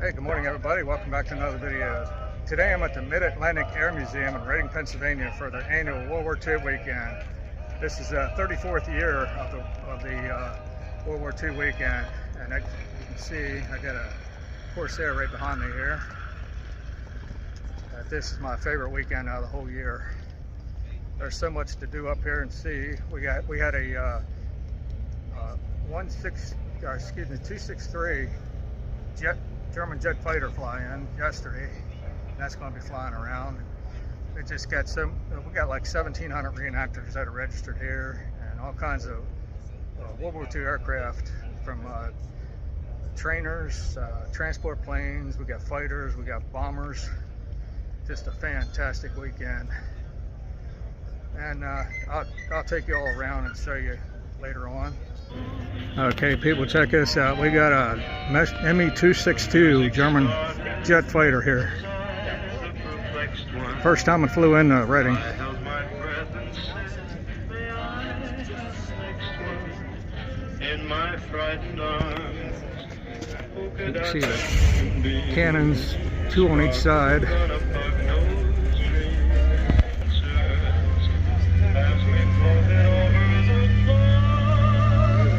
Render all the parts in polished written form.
Hey, good morning everybody. Welcome back to another video. Today I'm at the Atlantic Air Museum in Reading, Pennsylvania for their annual World War II weekend. This is the 34th year of the World War II weekend, and you can see I got a Corsair right behind me here. This is my favorite weekend out of the whole year. There's so much to do up here and see. We had a 263 German jet fighter fly in yesterday. That's going to be flying around. We just got we got like 1,700 reenactors that are registered here, and all kinds of World War II aircraft, from trainers, transport planes. We got fighters, we got bombers. Just a fantastic weekend, and I'll take you all around and show you later on. Okay, people, check this out. We got a Me-262 German jet fighter here. First time it flew into Reading. You can see the cannons, two on each side.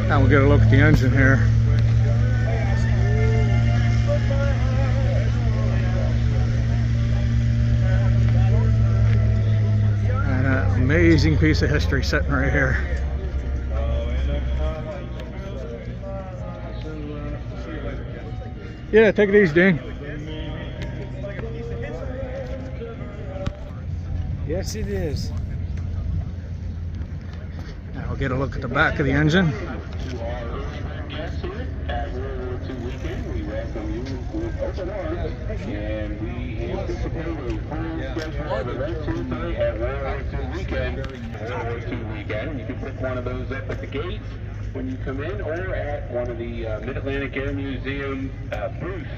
Now we'll get a look at the engine here. And an amazing piece of history sitting right here. Yeah, take it easy, Dean. Yes, it is. Now we'll get a look at the back of the engine. And we anticipate a full schedule of events here today at World War II weekend. And you can pick one of those up at the gate when you come in, or at one of the Atlantic Air Museum booths,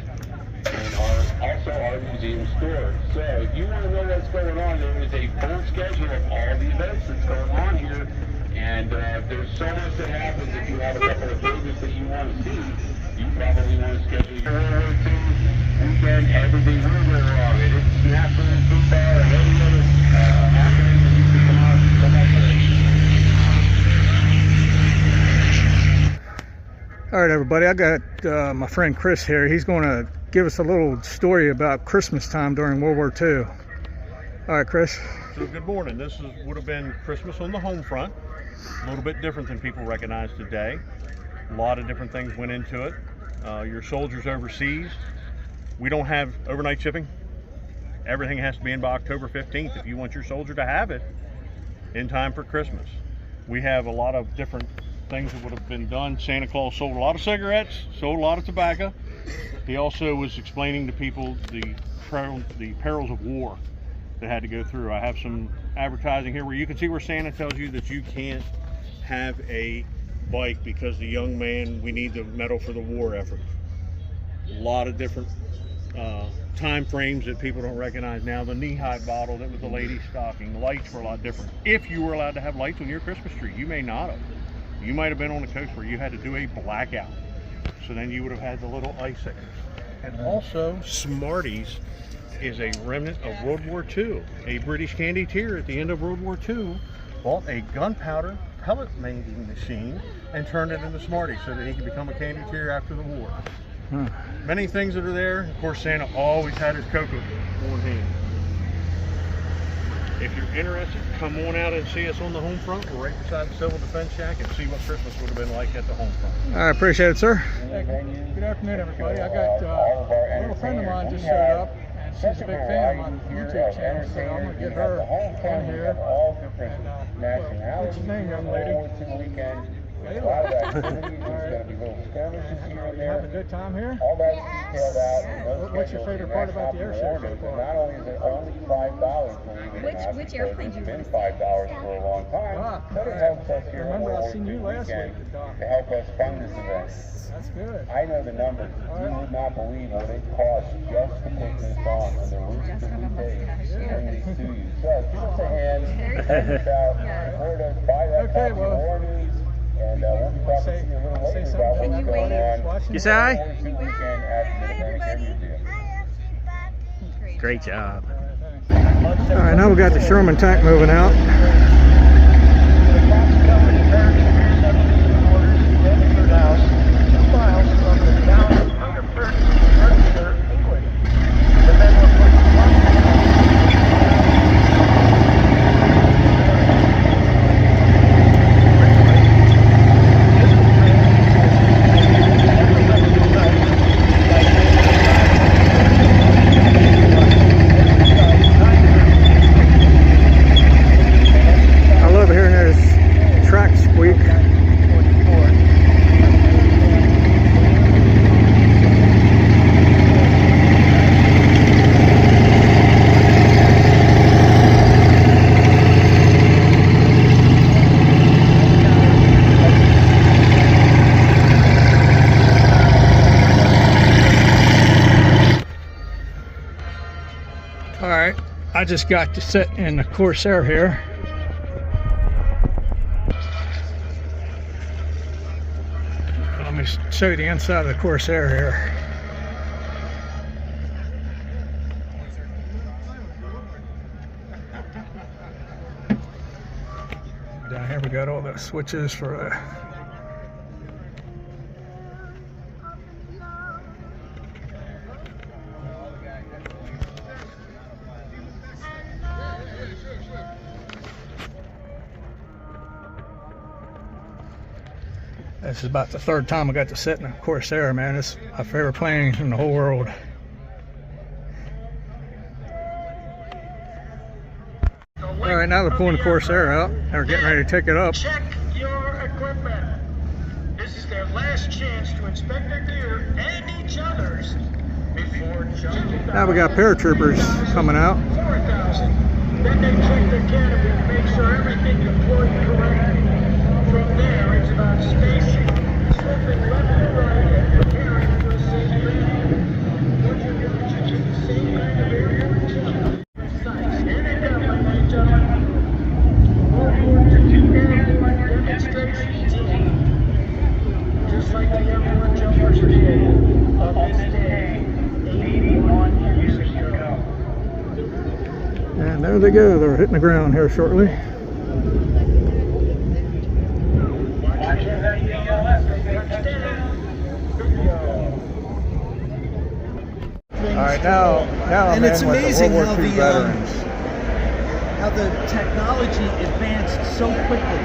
and also our museum store. So if you want to know what's going on, there is a full schedule of all the events that's going on here. And there's so much that happens. If you have a couple of pages that you want to see, you probably want to schedule your World War II weekend. Everything will go wrong. It is snappers, football, and any other happening that you can come out and All right, everybody, I got my friend Chris here. He's going to give us a little story about Christmas time during World War II. All right, Chris. So good morning. This would have been Christmas on the home front. A little bit different than people recognize today. A lot of different things went into it. Your soldiers overseas, we don't have overnight shipping. Everything has to be in by October 15th if you want your soldier to have it in time for Christmas. We have a lot of different things that would have been done. Santa Claus sold a lot of cigarettes, sold a lot of tobacco. He also was explaining to people the perils of war that had to go through. I have some advertising here where you can see where Santa tells you that you can't have a bike because the young man, we need the medal for the war effort. A lot of different time frames that people don't recognize now. The knee-high bottle that was the lady's stocking. The lights were a lot different. If you were allowed to have lights on your Christmas tree, you may not have. You might have been on the coast where you had to do a blackout. So then you would have had the little icicles. And also, Smarties is a remnant of World War II. A British candidateer at the end of World War II bought a gunpowder pellet making machine and turned it into Smarties so that he could become a candidateer after the war. Many things that are there. Of course, Santa always had his cocoa on hand. If you're interested, come on out and see us on the home front. We're right beside the Civil Defense Shack, and see what Christmas would have been like at the home front. I appreciate it, sir. Good afternoon, everybody. I got a little friend of mine just showed up, and she's a big fan of my YouTube channel, so I'm going to get her on here. And, what's your name, young lady? Kayla. You having a good time here? What's your favorite part about the Airshow so far? Not only is it only $5, which airplane do you want been to $5 for a long time, but it helps us here. Remember, I seen you last week at Doc. To help us fund this event. That's good. I know the numbers. You would not believe what it costs just to put this on, and the roots that we pay to bring these to you. So give us a hand, check this out, support us, buy that copy of War News, and we'll be talking to you a little later about what's going on. You say hi? Weekend at the Atlantic Air Museum. Great job. All right, now we got the Sherman tank moving out. Alright, I just got to sit in the Corsair here. Let me show you the inside of the Corsair here. Down here we got all the switches for this is about the third time I got to sit in a Corsair, man. It's my favorite plane in the whole world. All right, now they're pulling the Corsair out. They're getting ready to take it up. Check your equipment. This is their last chance to inspect their gear and each other's before jumping. Now we got paratroopers coming out. 4,000. Then they check their canopy to make sure everything deployed correctly. From there, it's about spacing, slipping left and right, and preparing for a safe landing. Once you're done, you keep the same kind of area routine. Here they come, ladies and gentlemen. Welcome to the airborne demonstration team. Just like the airborne jumpers did on this day, 81 years ago. And there they go. They're hitting the ground here shortly. Alright, now I'm And it's in with amazing the World War II veterans. how the technology advanced so quickly,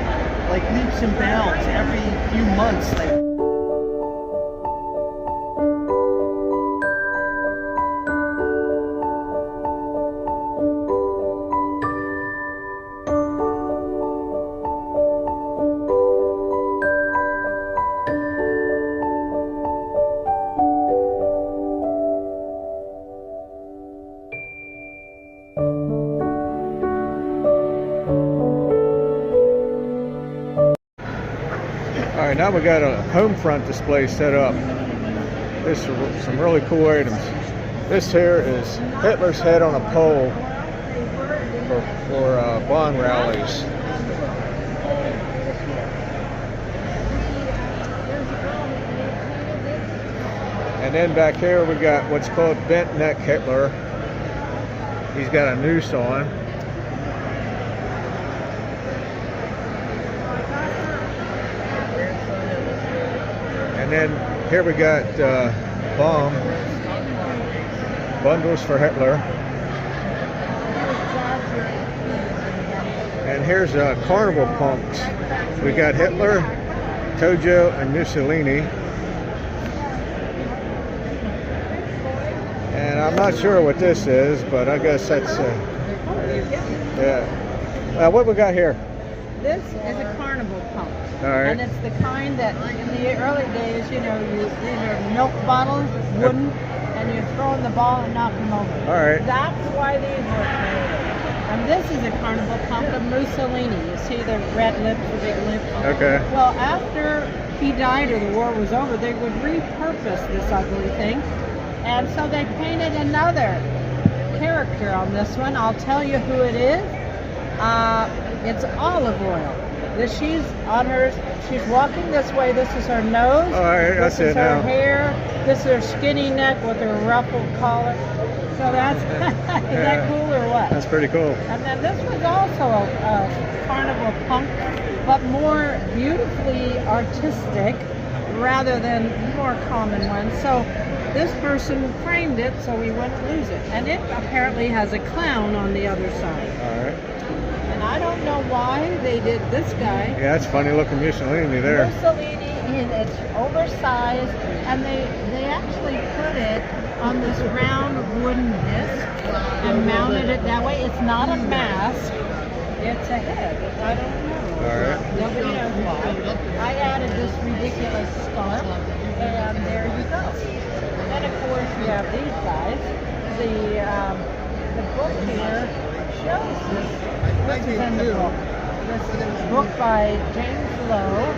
like leaps and bounds every few months. Alright, now we got a home front display set up. This is some really cool items. This here is Hitler's head on a pole for Bonn rallies. And then back here we got what's called bent neck Hitler. He's got a noose on. And then here we got bomb bundles for Hitler. And here's carnival punks. We got Hitler, Tojo, and Mussolini. And I'm not sure what this is, but I guess that's yeah. What we got here? This is a carnival pump. All right. And it's the kind that in the early days, you know, these are milk bottles, wooden, and you throw in the ball and knock them over. All right. That's why these were created. And this is a carnival pump of Mussolini. You see the red lips, the big lips. Okay. Well, after he died or the war was over, they would repurpose this ugly thing. And so they painted another character on this one. I'll tell you who it is. It's Olive Oil. She's on her. She's walking this way. This is her nose. All right, this that's is it her now. hair. This is her skinny neck with her ruffled collar. So that's, is that cool or what? That's pretty cool. And then this was also a carnival punk, but more beautifully artistic rather than more common ones. So this person framed it so we wouldn't lose it. And it apparently has a clown on the other side. All right. And I don't know why they did this guy. Yeah, that's funny looking Mussolini there. Mussolini, it's oversized, and they actually put it on this round wooden disc and mounted it that way. It's not a mask, it's a head. I don't know. All right. Nobody knows why. I added this ridiculous scarf, and there you go. And of course we have these guys. The book here shows this. This is in the book. This is a book by James Lowe,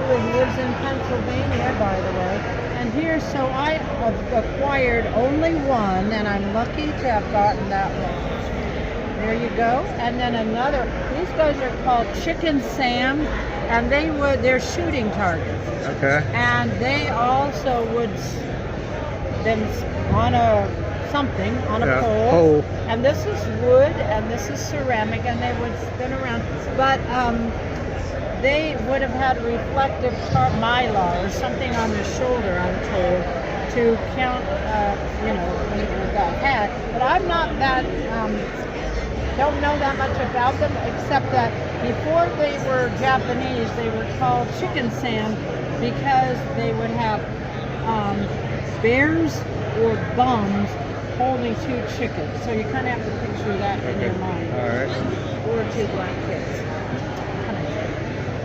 who lives in Pennsylvania, by the way. And here, so I have acquired only one, and I'm lucky to have gotten that one. There you go. And then another. These guys are called Chicken Sam, and they're shooting targets. Okay. And they also would then on a something on a pole. And this is wood, and this is ceramic, and they would spin around. But they would have had reflective mylar or something on their shoulder, I'm told, to count, with that hat. But I'm not that, don't know that much about them, except that before they were Japanese, they were called Chicken Sam because they would have bears or bums holding two chickens. So you kind of have to picture that in your mind. All right. Or two black kids.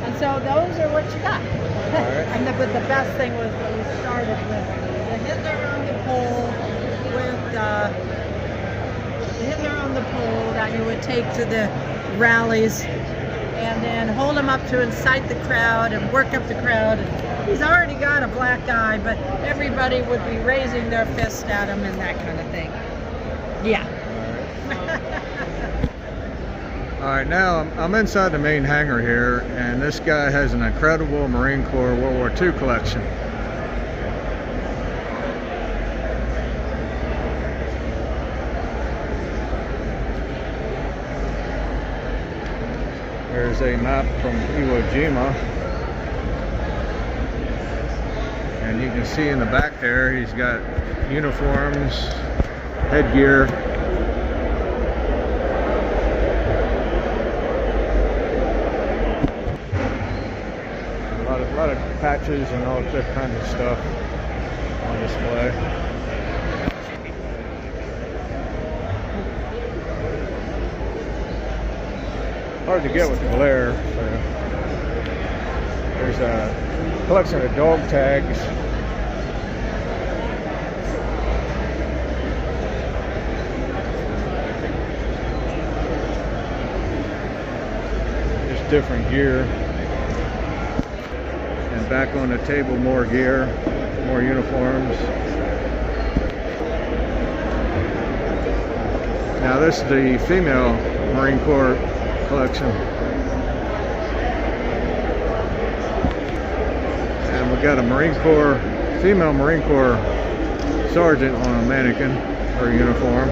And so those are what you got. Right. But the best thing was that we started with the Hitler on the pole, with the Hitler on the pole that you would take to the rallies, and then hold him up to incite the crowd and work up the crowd. He's already got a black eye, but everybody would be raising their fist at him and that kind of thing. Yeah. All right, now I'm inside the main hangar here, and this guy has an incredible Marine Corps World War II collection. There's a map from Iwo Jima, and you can see in the back there he's got uniforms, headgear. A lot of patches and all that kind of stuff on display. Hard to get with the glare. So there's a collection of dog tags. Just different gear. And back on the table, more gear, more uniforms. Now this is the female Marine Corps collection. And we got a female Marine Corps sergeant on a mannequin or uniform.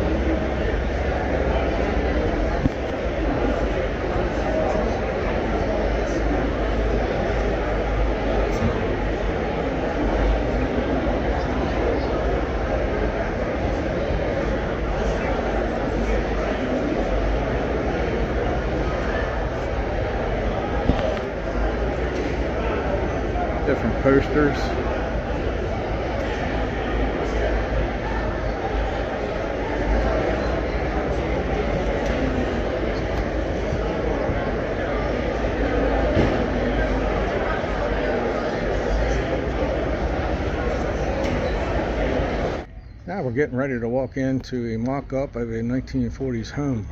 Different posters. Now we're getting ready to walk into a mock-up of a 1940s home.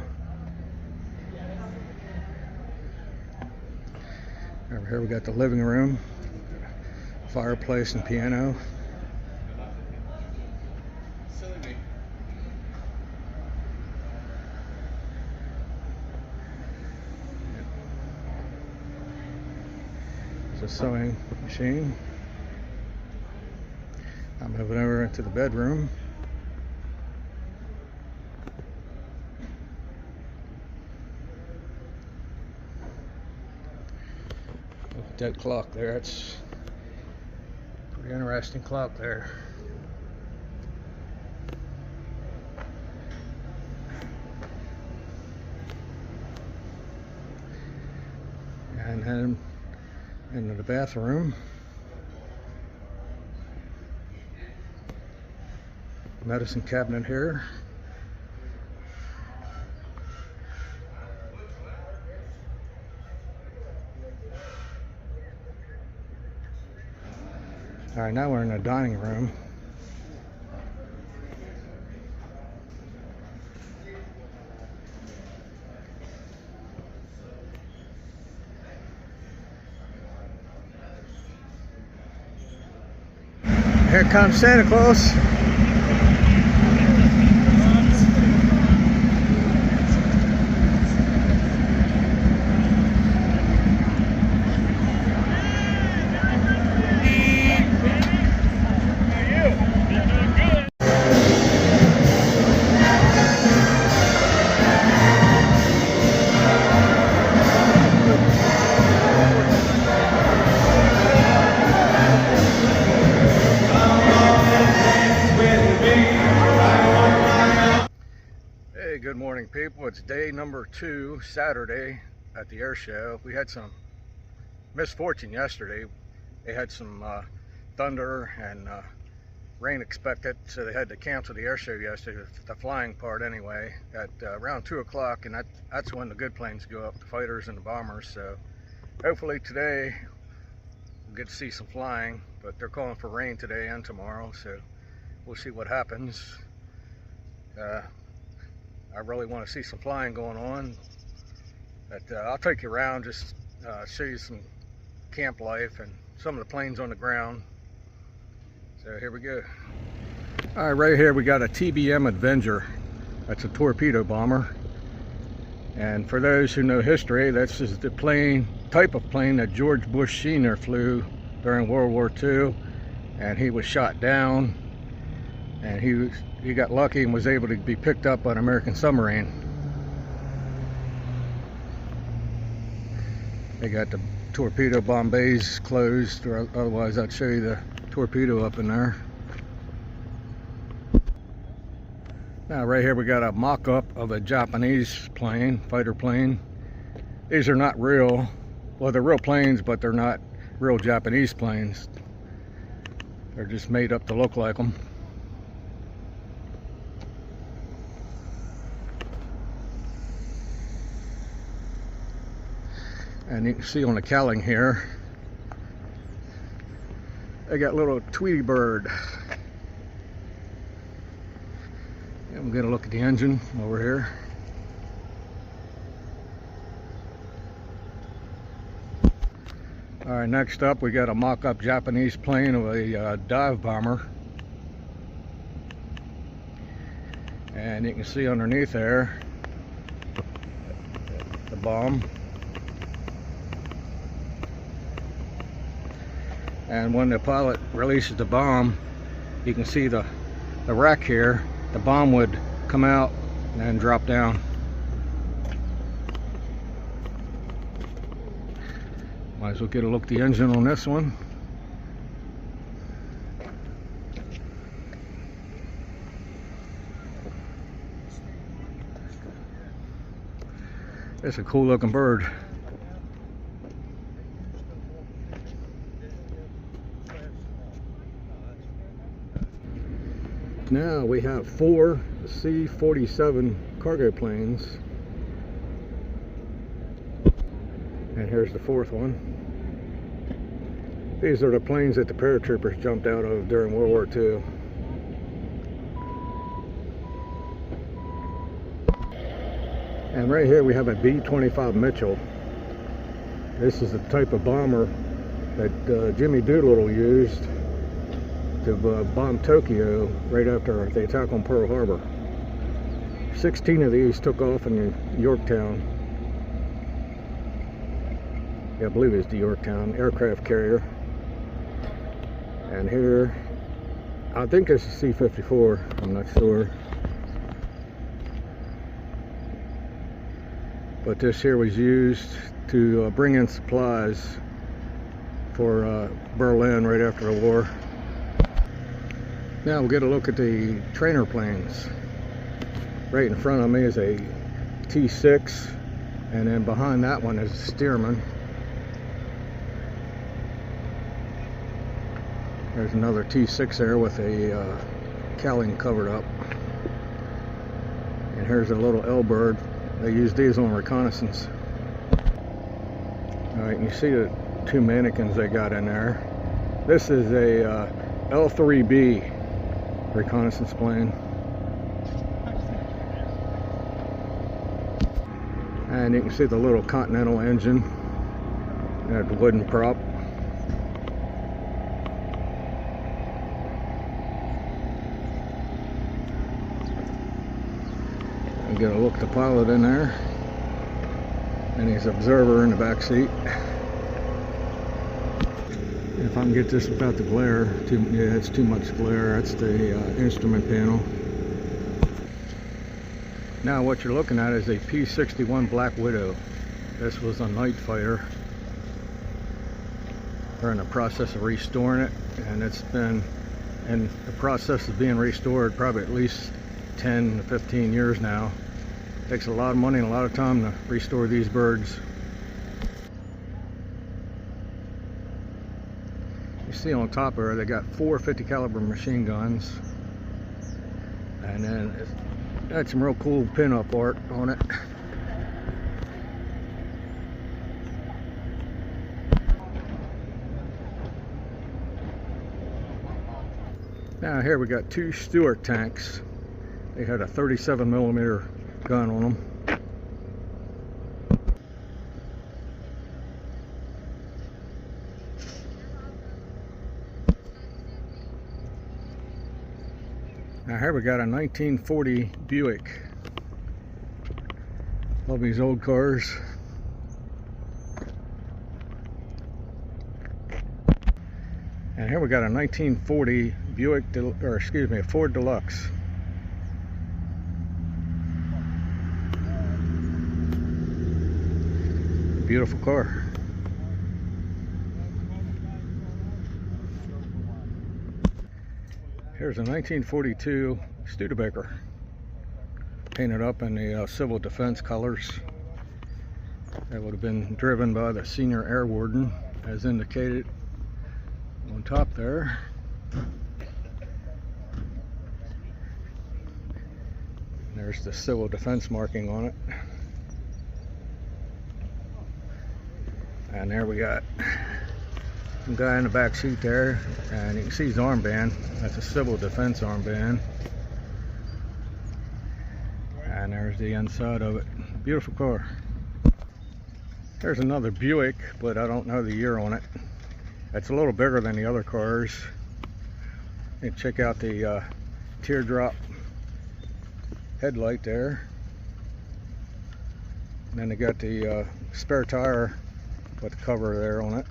Over here we got the living room, fireplace and piano. There's a sewing machine. I'm moving over into the bedroom. that clock there. It's a pretty interesting clock there. And then into the bathroom. Medicine cabinet here. All right, now we're in the dining room. Here comes Santa Claus. Good morning, people. It's day number 2, Saturday at the air show. We had some misfortune yesterday. They had some thunder and rain expected, so they had to cancel the air show yesterday, the flying part anyway, at around 2 o'clock, and that's when the good planes go up, the fighters and the bombers. So hopefully today we'll get to see some flying, but they're calling for rain today and tomorrow, so we'll see what happens. I really want to see some flying going on, but I'll take you around, just show you some camp life and some of the planes on the ground. So here we go. All right, right here we got a TBM Avenger. That's a torpedo bomber. And for those who know history, this is the type of plane that George Bush Sr. flew during World War II, and he was shot down, and he got lucky and was able to be picked up by an American submarine. They got the torpedo bomb bays closed, or otherwise I'd show you the torpedo up in there. Now right here we got a mock-up of a Japanese plane, fighter plane. These are not real, well, they're real planes, but they're not real Japanese planes. They're just made up to look like them. And you can see on the cowling here, they got little Tweety bird. I'm gonna look at the engine over here. All right, next up we got a mock-up Japanese plane of a dive bomber. And you can see underneath there the bomb. And when the pilot releases the bomb, you can see the rack here. The bomb would come out and drop down. Might as well get a look at the engine on this one. It's a cool looking bird. Now we have 4 C-47 cargo planes, and here's the 4th one. These are the planes that the paratroopers jumped out of during World War II. And right here we have a B-25 Mitchell. This is the type of bomber that Jimmy Doolittle used to bomb Tokyo right after the attack on Pearl Harbor. 16 of these took off in Yorktown. Yeah, I believe it's the Yorktown aircraft carrier. And here, I think this is C-54, I'm not sure. But this here was used to bring in supplies for Berlin right after the war. Now we'll get a look at the trainer planes. Right in front of me is a T6, and then behind that one is a Stearman. There's another T6 there with a cowling covered up. And here's a little L-bird. They use these on reconnaissance. Alright, you see the two mannequins they got in there. This is a L3B reconnaissance plane. And you can see the little Continental engine. That wooden prop. And get a look at the pilot in there. And his observer in the back seat. If I can get this without the glare, yeah, it's too much glare. That's the instrument panel. Now what you're looking at is a P-61 Black Widow. This was a night fighter. We're in the process of restoring it, and it's been in the process of being restored probably at least 10 to 15 years now. It takes a lot of money and a lot of time to restore these birds. You see on top of her, they got 4 50 caliber machine guns, and then it's got some real cool pin-up art on it. Now here we got 2 Stuart tanks. They had a 37mm gun on them. Now here we got a 1940 Buick. Love these old cars. And here we got a 1940 Buick, or excuse me, a Ford Deluxe. Beautiful car. Here's a 1942 Studebaker, painted up in the civil defense colors. That would have been driven by the senior air warden, as indicated on top there. There's the civil defense marking on it. And there we got some guy in the back seat there, and you can see his armband. That's a civil defense armband. And there's the inside of it. Beautiful car. There's another Buick, but I don't know the year on it. It's a little bigger than the other cars. You can check out the teardrop headlight there. And then they got the spare tire with the cover there on it.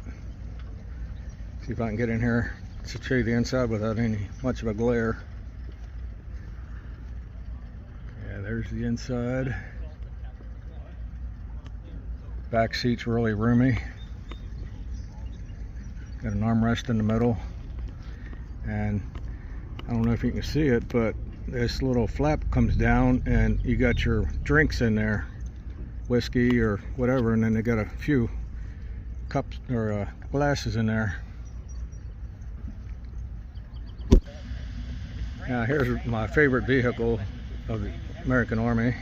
See if I can get in here to show you the inside without much of a glare. Yeah, there's the inside. Back seat's really roomy. Got an armrest in the middle, and I don't know if you can see it, but this little flap comes down and you got your drinks in there, whiskey or whatever, and then they got a few cups or glasses in there. Now here's my favorite vehicle of the American Army.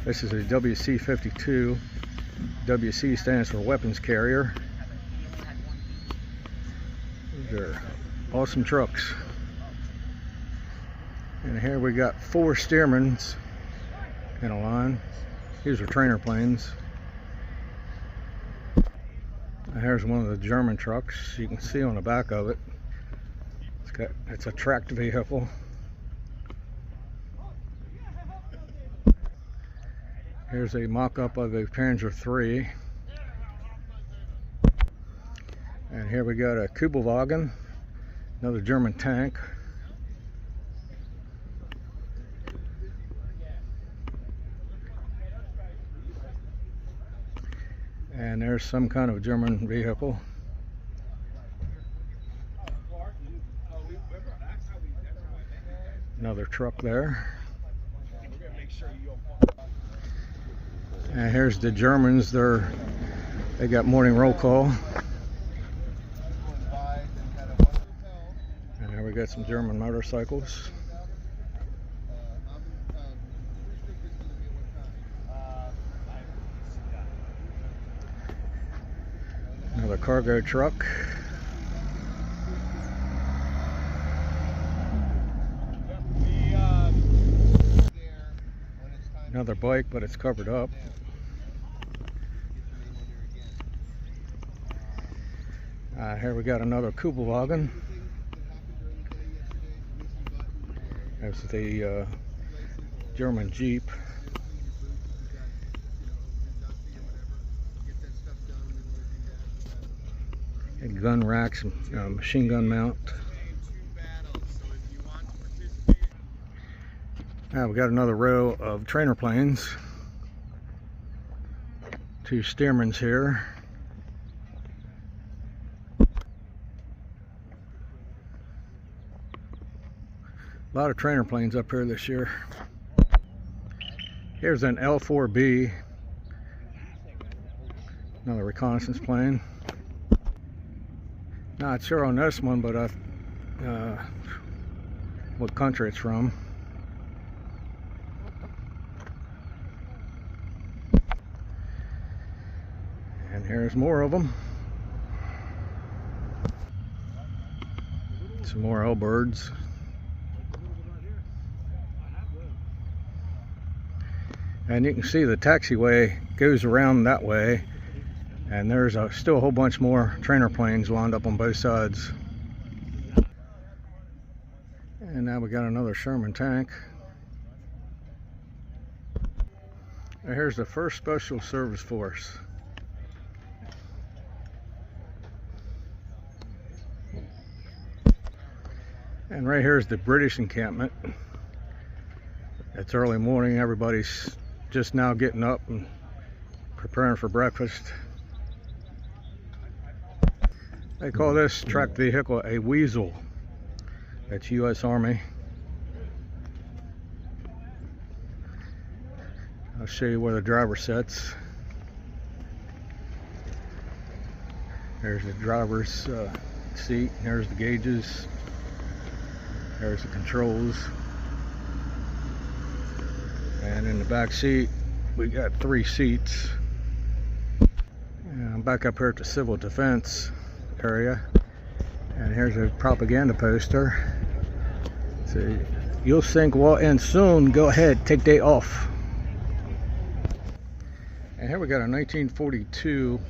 This is a WC-52. WC stands for weapons carrier. These are awesome trucks. And here we got 4 Stearmans in a line. These are trainer planes. And here's one of the German trucks. You can see on the back of it. It's a tracked vehicle. Here's a mock-up of a Panzer III. And here we got a Kubelwagen, another German tank. And there's some kind of German vehicle. truck there. And here's the Germans. They got morning roll call. And here we got some German motorcycles. Another cargo truck. Another bike, but it's covered up. Here we got another Kubelwagen. That's the German Jeep. And gun racks, machine gun mount. We got another row of trainer planes. 2 Stearmans here. A lot of trainer planes up here this year. Here's an L4B, another reconnaissance plane. Not sure on this one, but what country it's from. And here's more of them. Some more L-birds. And you can see the taxiway goes around that way, and there's still a whole bunch more trainer planes lined up on both sides. And now we got another Sherman tank. And here's the 1st Special Service Force. And right here is the British encampment. It's early morning, everybody's just now getting up and preparing for breakfast. They call this tracked vehicle a Weasel. That's U.S. Army. I'll show you where the driver sits. There's the driver's seat. There's the gauges. There's the controls. And in the back seat, we got 3 seats. And I'm back up here at the Civil Defense area. And here's a propaganda poster. So, you'll sink well in soon. Go ahead, take day off. And here we got a 1942.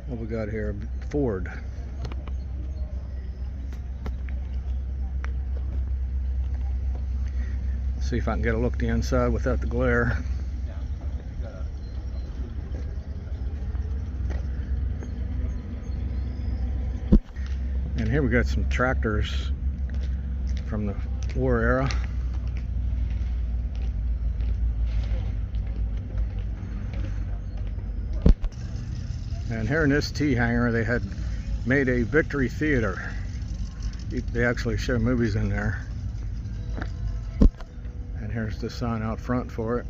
What we got here? Ford. See if I can get a look at the inside without the glare. And here we got some tractors from the war era. And here in this T hangar, they had made a Victory Theater. They actually show movies in there. And here's the sign out front for it.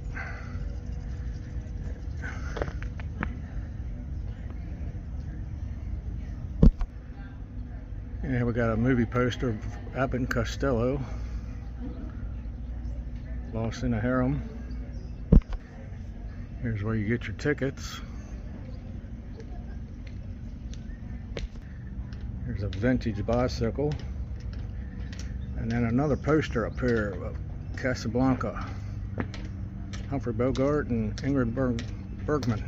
And we got a movie poster of Abbott and Costello, Lost in a Harem. Here's where you get your tickets. Here's a vintage bicycle. And then another poster up here of Casablanca, Humphrey Bogart and Ingrid Bergman.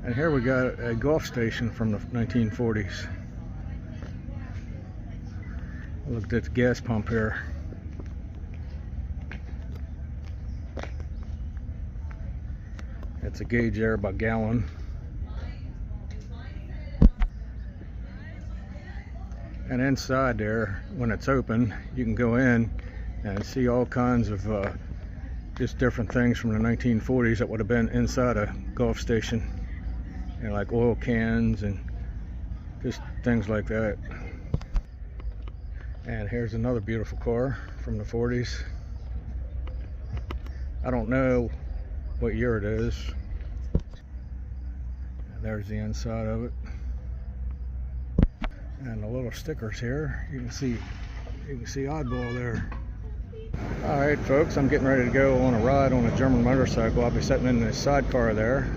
And here we got a Gulf station from the 1940s. Look at the gas pump here. It's a gauge there by gallon. And inside there, when it's open, you can go in and see all kinds of just different things from the 1940s that would have been inside a Gulf station. You know, like oil cans and just things like that. And here's another beautiful car from the 40s. I don't know what year it is. And there's the inside of it. And the little stickers here, you can see Oddball there. Alright folks, I'm getting ready to go on a ride on a German motorcycle. I'll be sitting in the sidecar there.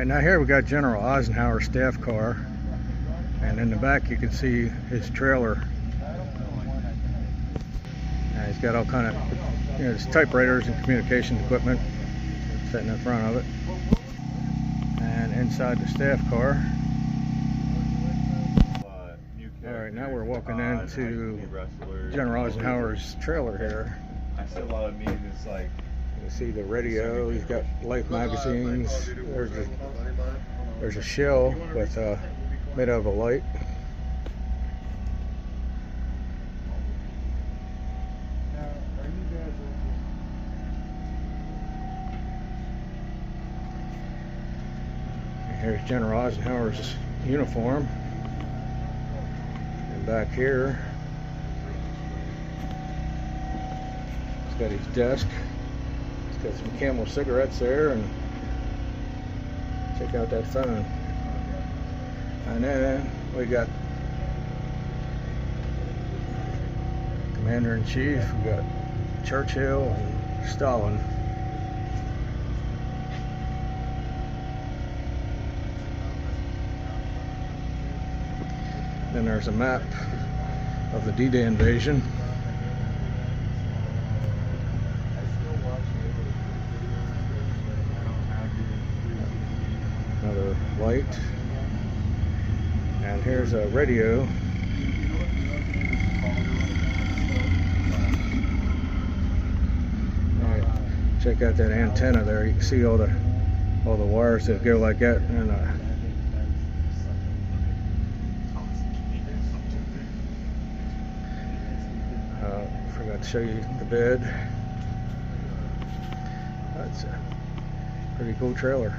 Now here we got General Eisenhower's staff car, and in the back you can see his trailer. He's got all kind of, his typewriters and communication equipment sitting in front of it. And inside the staff car. Alright, now we're walking into General Eisenhower's trailer here. I see a lot of meetings like. You see the radio, he's got Life magazines, there's a shell with made out of a light. And here's General Eisenhower's uniform. And back here, he's got his desk. Got some Camel cigarettes there, and check out that phone. And then we got Commander-in-Chief, we got Churchill and Stalin. Then there's a map of the D-Day invasion. Another light, and here's a radio. Right. Check out that antenna there. You can see all the wires that go like that, and forgot to show you the bed. That's a pretty cool trailer.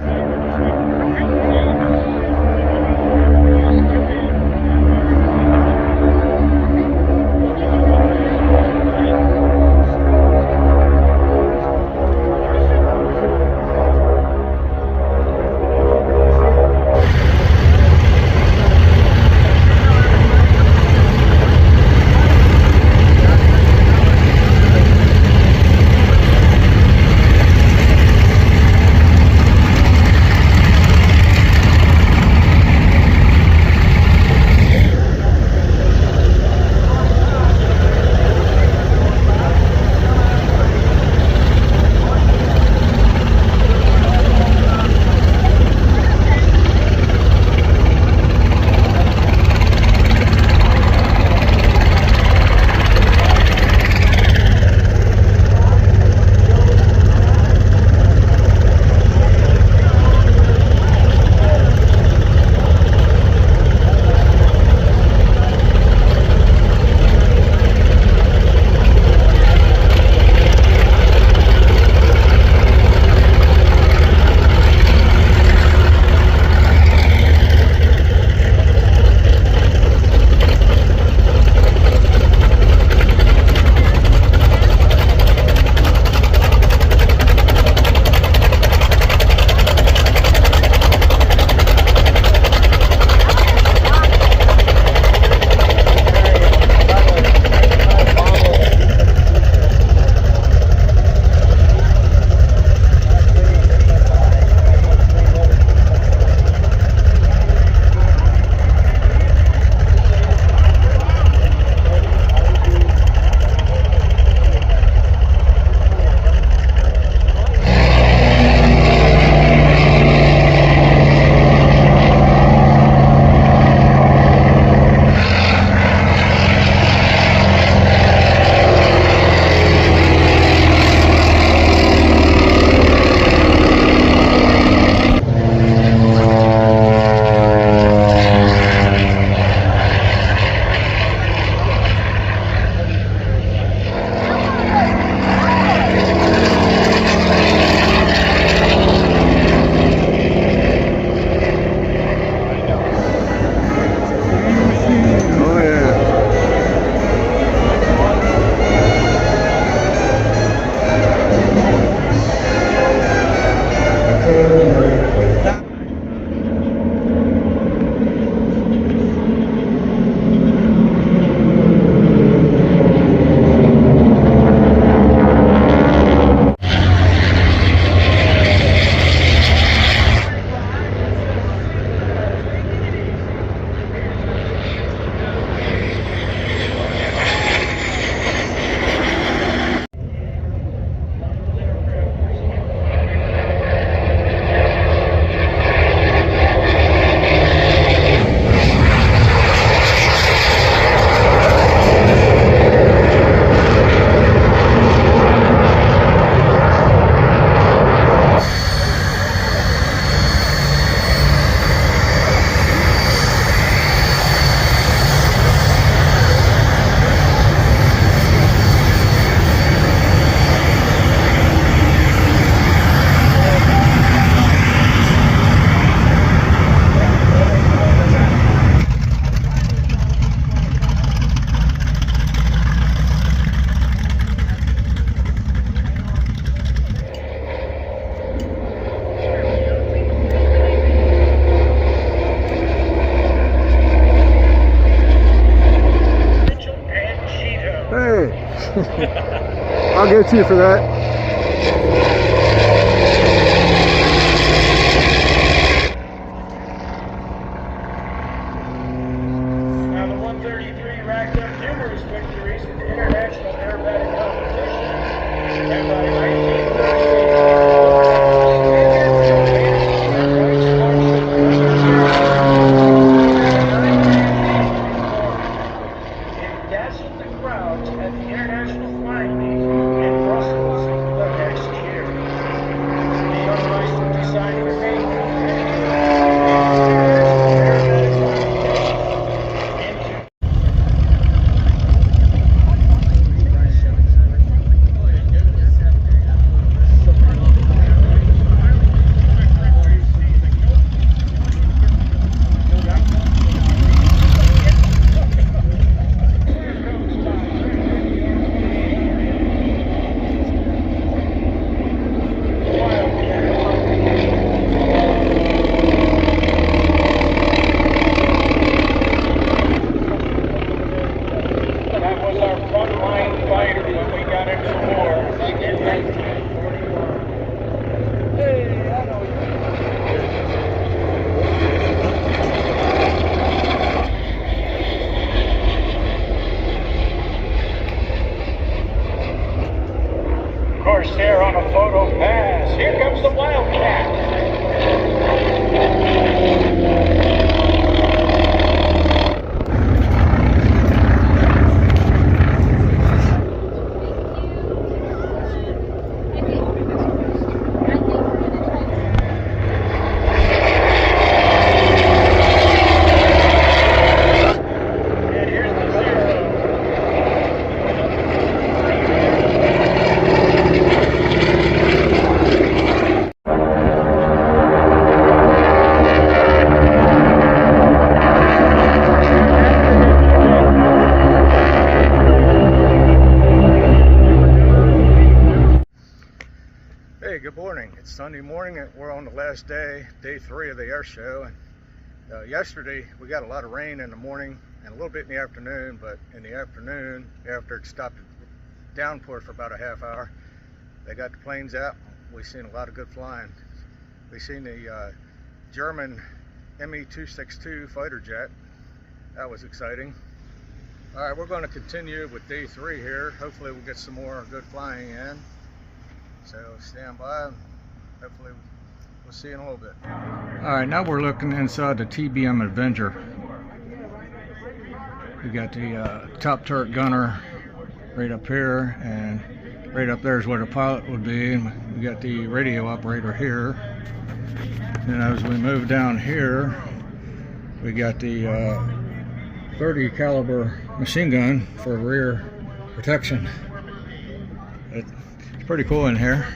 give it to you for that. Now the 133 racked up numerous victories in the international aerobatic competition. And by 1938, it dazzled the crowds at the International Flying Meet in Brussels the next year. The young Iceland decided to make Corsair on a photo pass. Here comes the Wildcat. And here's the Zero. Hey, good morning. It's Sunday morning and we're on the last day, day 3 of the air show. And yesterday we got a lot of rain in the morning and a little bit in the afternoon, but in the afternoon, after it stopped downpour for about a half hour, they got the planes out. We've seen a lot of good flying. We've seen the German Me-262 fighter jet. That was exciting. All right, we're going to continue with day 3 here. Hopefully we'll get some more good flying in. So stand by and hopefully we'll see you in a little bit. All right, now we're looking inside the TBM Avenger. We got the top turret gunner right up here, and right up there is where the pilot would be. And we got the radio operator here. And as we move down here, we got the 30 caliber machine gun for rear protection. It's pretty cool in here.